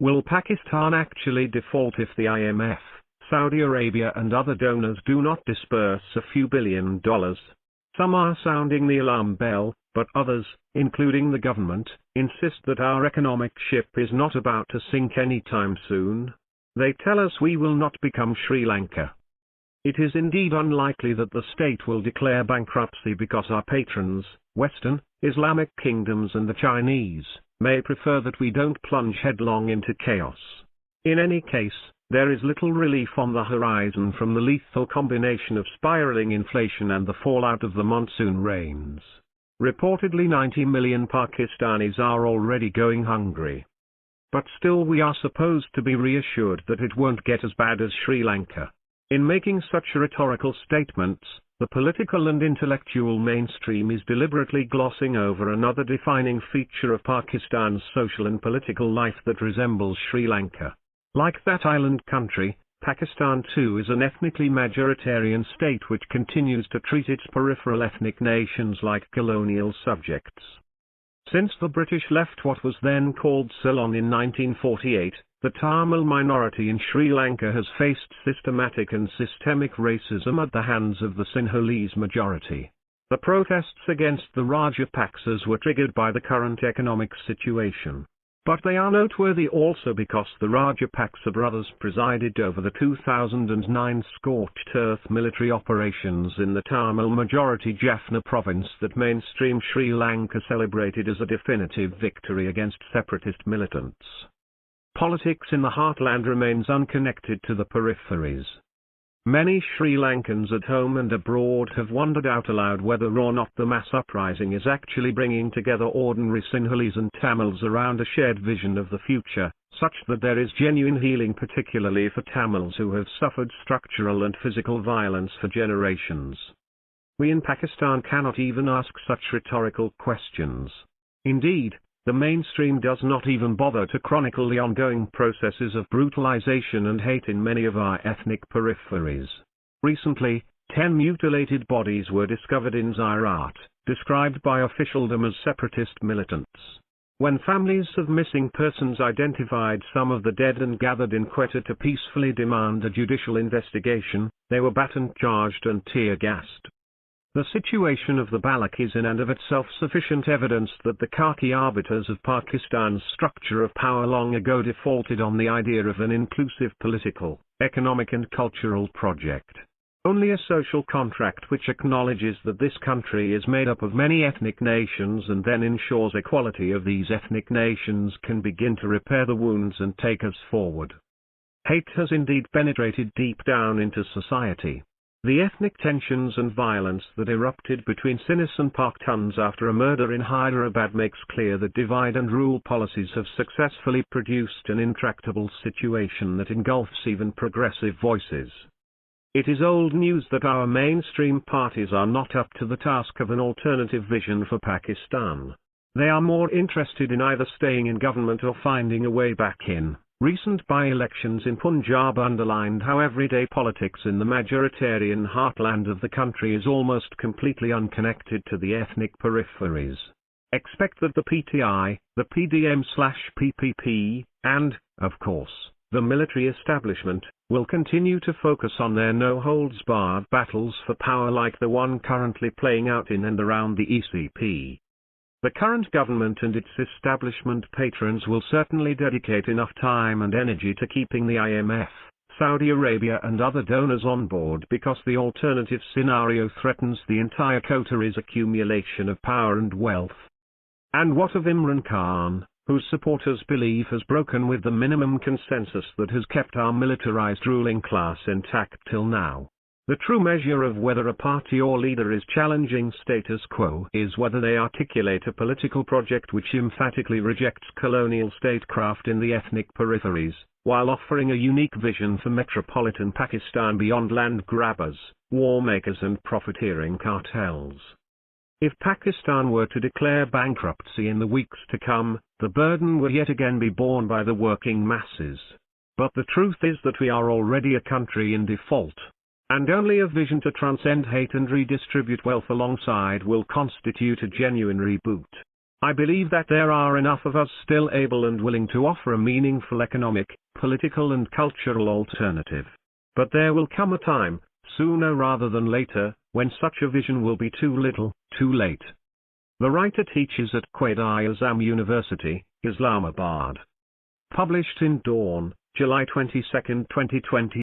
Will Pakistan actually default if the IMF, Saudi Arabia and other donors do not disburse a few $billion? Some are sounding the alarm bell, but others, including the government, insist that our economic ship is not about to sink anytime soon. They tell us we will not become Sri Lanka. It is indeed unlikely that the state will declare bankruptcy because our patrons, Western, Islamic kingdoms and the Chinese, may prefer that we don't plunge headlong into chaos. In any case, there is little relief on the horizon from the lethal combination of spiraling inflation and the fallout of the monsoon rains. Reportedly 90 million Pakistanis are already going hungry. But still we are supposed to be reassured that it won't get as bad as Sri Lanka. In making such rhetorical statements, the political and intellectual mainstream is deliberately glossing over another defining feature of Pakistan's social and political life that resembles Sri Lanka. Like that island country, Pakistan too is an ethnically majoritarian state which continues to treat its peripheral ethnic nations like colonial subjects. Since the British left what was then called Ceylon in 1948, the Tamil minority in Sri Lanka has faced systematic and systemic racism at the hands of the Sinhalese majority. The protests against the Rajapaksas were triggered by the current economic situation. But they are noteworthy also because the Rajapaksa brothers presided over the 2009 scorched earth military operations in the Tamil majority Jaffna province that mainstream Sri Lanka celebrated as a definitive victory against separatist militants. Politics in the heartland remains unconnected to the peripheries. Many Sri Lankans at home and abroad have wondered out aloud whether or not the mass uprising is actually bringing together ordinary Sinhalese and Tamils around a shared vision of the future, such that there is genuine healing, particularly for Tamils who have suffered structural and physical violence for generations. We in Pakistan cannot even ask such rhetorical questions. Indeed, the mainstream does not even bother to chronicle the ongoing processes of brutalization and hate in many of our ethnic peripheries. Recently, 10 mutilated bodies were discovered in Zairat, described by officialdom as separatist militants. When families of missing persons identified some of the dead and gathered in Quetta to peacefully demand a judicial investigation, they were baton charged and tear-gassed. The situation of the Balak is in and of itself sufficient evidence that the khaki arbiters of Pakistan's structure of power long ago defaulted on the idea of an inclusive political, economic and cultural project. Only a social contract which acknowledges that this country is made up of many ethnic nations and then ensures equality of these ethnic nations can begin to repair the wounds and take us forward. Hate has indeed penetrated deep down into society. The ethnic tensions and violence that erupted between Sinnis and Pakhtuns after a murder in Hyderabad makes clear that divide and rule policies have successfully produced an intractable situation that engulfs even progressive voices. It is old news that our mainstream parties are not up to the task of an alternative vision for Pakistan. They are more interested in either staying in government or finding a way back in. Recent by-elections in Punjab underlined how everyday politics in the majoritarian heartland of the country is almost completely unconnected to the ethnic peripheries. Expect that the PTI, the PDM/PPP, and, of course, the military establishment, will continue to focus on their no-holds-barred battles for power like the one currently playing out in and around the ECP. The current government and its establishment patrons will certainly dedicate enough time and energy to keeping the IMF, Saudi Arabia and other donors on board because the alternative scenario threatens the entire coteries' accumulation of power and wealth. And what of Imran Khan, whose supporters believe has broken with the minimum consensus that has kept our militarized ruling class intact till now? The true measure of whether a party or leader is challenging status quo is whether they articulate a political project which emphatically rejects colonial statecraft in the ethnic peripheries, while offering a unique vision for metropolitan Pakistan beyond land grabbers, war makers and profiteering cartels. If Pakistan were to declare bankruptcy in the weeks to come, the burden would yet again be borne by the working masses. But the truth is that we are already a country in default. And only a vision to transcend hate and redistribute wealth alongside will constitute a genuine reboot. I believe that there are enough of us still able and willing to offer a meaningful economic, political and cultural alternative. But there will come a time, sooner rather than later, when such a vision will be too little, too late. The writer teaches at Quaid-i-Azam University, Islamabad. Published in Dawn, July 22, 2020.